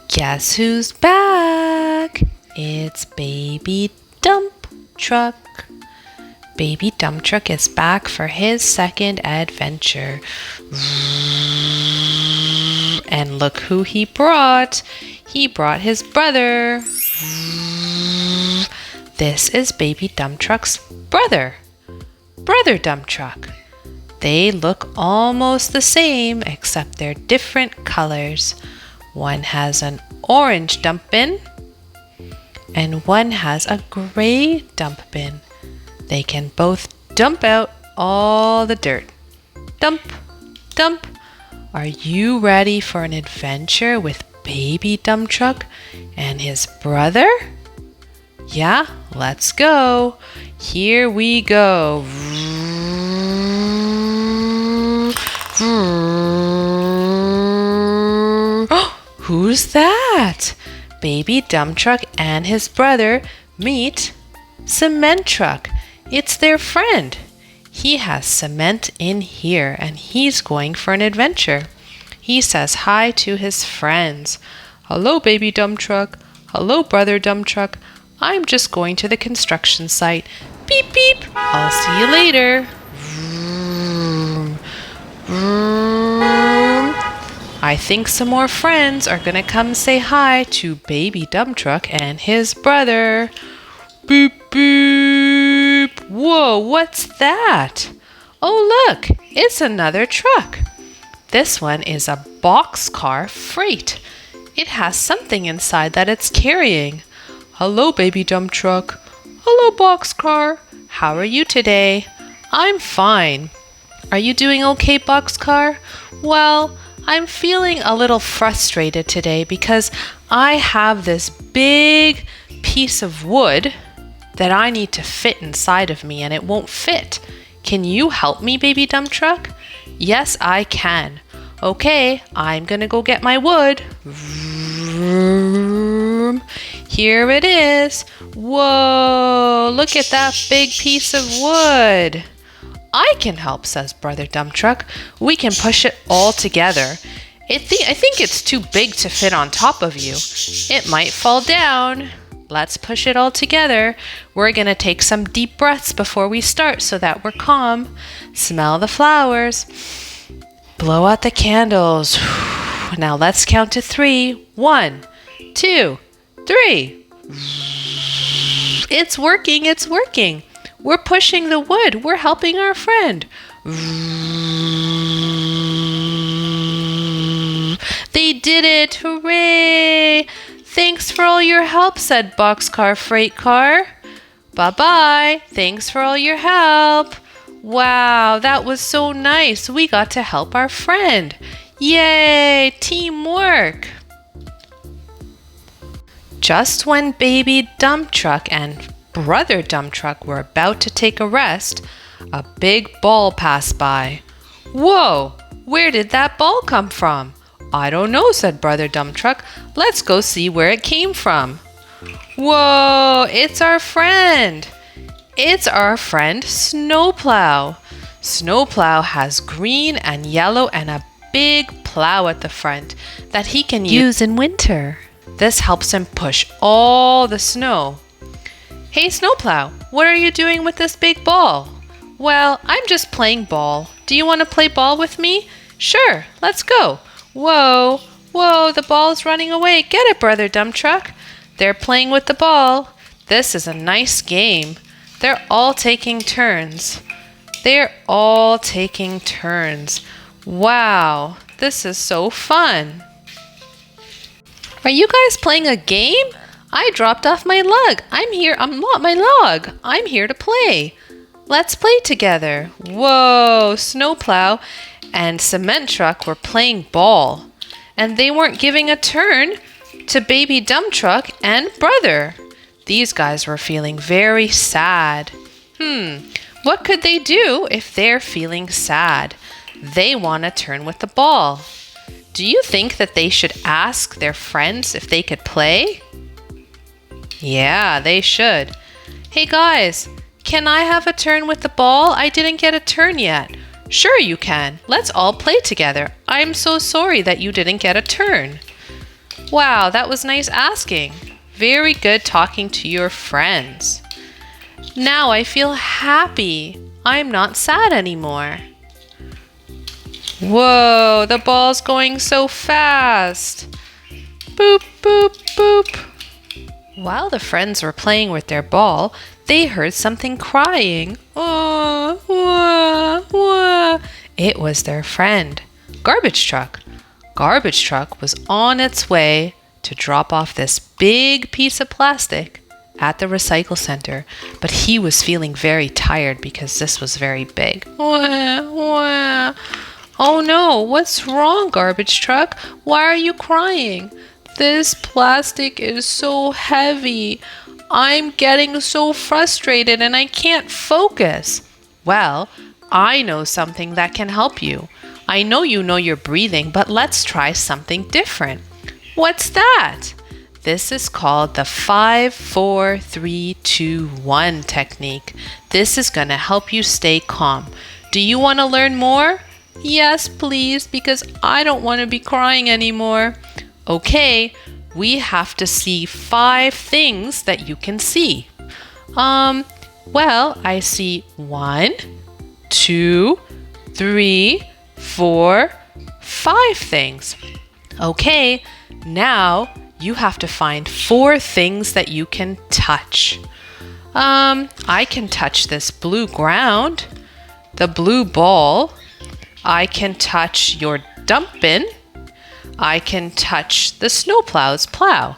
Guess who's back? It's Baby Dump Truck. Baby Dump Truck is back for his second adventure. And look who he brought. He brought his brother. This is Baby Dump Truck's brother. Brother Dump Truck. They look almost the same except they're different colors. One has an orange dump bin and one has a gray dump bin. They can both dump out all the dirt. Dump, dump. Are you ready for an adventure with Baby Dump Truck and his brother? Yeah, let's go. Here we go. Who's that? Baby Dump Truck and his brother meet Cement Truck. It's their friend. He has cement in here and he's going for an adventure. He says hi to his friends. Hello, Baby Dump Truck. Hello, Brother Dump Truck. I'm just going to the construction site. Beep, beep. I'll see you later. I think some more friends are gonna come say hi to Baby Dump Truck and his brother. Beep, beep. Whoa, what's that? Oh, look, it's another truck. This one is a boxcar freight. It has something inside that it's carrying. Hello, Baby Dump Truck. Hello, boxcar. How are you today? I'm fine. Are you doing okay, boxcar? Well, I'm feeling a little frustrated today because I have this big piece of wood that I need to fit inside of me and it won't fit. Can you help me, Baby Dump Truck? Yes, I can. Okay, I'm gonna go get my wood. Here it is. Whoa, look at that big piece of wood. I can help, says Brother Dump Truck. We can push it all together. I think it's too big to fit on top of you. It might fall down. Let's push it all together. We're going to take some deep breaths before we start so that we're calm. Smell the flowers. Blow out the candles. Now let's count to 3. 1, 2, 3. It's working, it's working. We're pushing the wood. We're helping our friend. They did it! Hooray! Thanks for all your help, said Boxcar Freight Car. Bye-bye. Thanks for all your help. Wow, that was so nice. We got to help our friend. Yay! Teamwork! Just when Baby Dump Truck and Brother Dump Truck were about to take a rest, a big ball passed by. Whoa! Where did that ball come from? I don't know, said Brother Dump Truck. Let's go see where it came from. Whoa! It's our friend! It's our friend Snowplow. Snowplow has green and yellow and a big plow at the front that he can use in winter. This helps him push all the snow. Hey, Snowplow, what are you doing with this big ball? Well, I'm just playing ball. Do you want to play ball with me? Sure, let's go. Whoa, whoa, the ball's running away. Get it, Brother Dump Truck. They're playing with the ball. This is a nice game. They're all taking turns. They're all taking turns. Wow, this is so fun. Are you guys playing a game? I dropped off my log. I'm here to play. Let's play together. Whoa, Snowplow and Cement Truck were playing ball. And they weren't giving a turn to Baby Dump Truck and Brother. These guys were feeling very sad. What could they do if they're feeling sad? They want to turn with the ball. Do you think that they should ask their friends if they could play? Yeah, they should. Hey guys, can I have a turn with the ball? I didn't get a turn yet. Sure you can. Let's all play together. I'm so sorry that you didn't get a turn. Wow, that was nice asking. Very good talking to your friends. Now I feel happy. I'm not sad anymore. Whoa, the ball's going so fast. Boop, boop, boop. While the friends were playing with their ball, they heard something crying. Oh, wah, wah. It was their friend, Garbage Truck. Garbage Truck was on its way to drop off this big piece of plastic at the recycle center, but he was feeling very tired because this was very big. Wah, wah. Oh no, what's wrong, Garbage Truck? Why are you crying? This plastic is so heavy. I'm getting so frustrated and I can't focus. Well, I know something that can help you. I know you know your breathing, but let's try something different. What's that? This is called the 5, 4, 3, 2, 1 technique. This is going to help you stay calm. Do you want to learn more? Yes, please, because I don't want to be crying anymore. Okay, we have to see 5 things that you can see. Well, I see 1, 2, 3, 4, 5 things. Okay, now you have to find 4 things that you can touch. I can touch this blue ground, the blue ball. I can touch your dump bin. I can touch the snowplow's plow.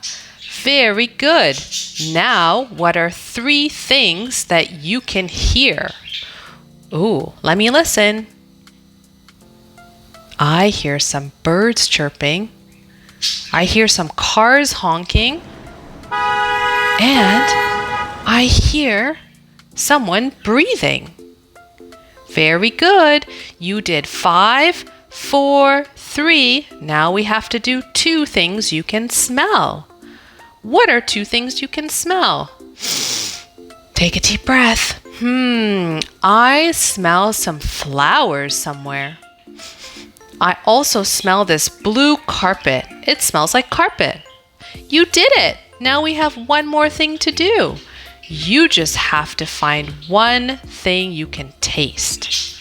Very good. Now, what are 3 things that you can hear? Ooh, let me listen. I hear some birds chirping. I hear some cars honking. And I hear someone breathing. Very good. You did 5, 4, 3. Now we have to do 2 things you can smell. What are 2 things you can smell? Take a deep breath. I smell some flowers somewhere. I also smell this blue carpet. It smells like carpet. You did it. Now we have 1 more thing to do. You just have to find 1 thing you can taste.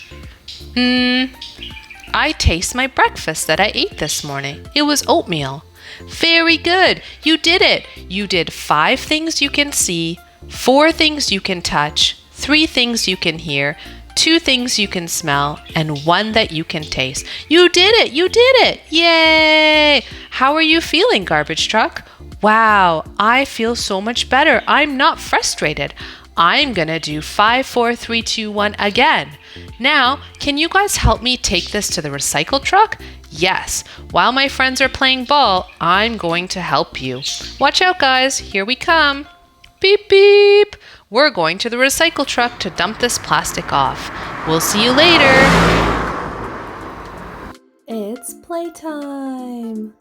I taste my breakfast that I ate this morning. It was oatmeal. Very good. You did it. You did 5 things you can see, 4 things you can touch, 3 things you can hear, 2 things you can smell, and 1 that you can taste. You did it. You did it. Yay! How are you feeling, Garbage Truck? Wow, I feel so much better. I'm not frustrated. I'm gonna do 5, 4, 3, 2, 1 again. Now, can you guys help me take this to the recycle truck? Yes, while my friends are playing ball, I'm going to help you. Watch out, guys, here we come. Beep, beep. We're going to the recycle truck to dump this plastic off. We'll see you later. It's playtime.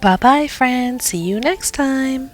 Bye bye, friends. See you next time.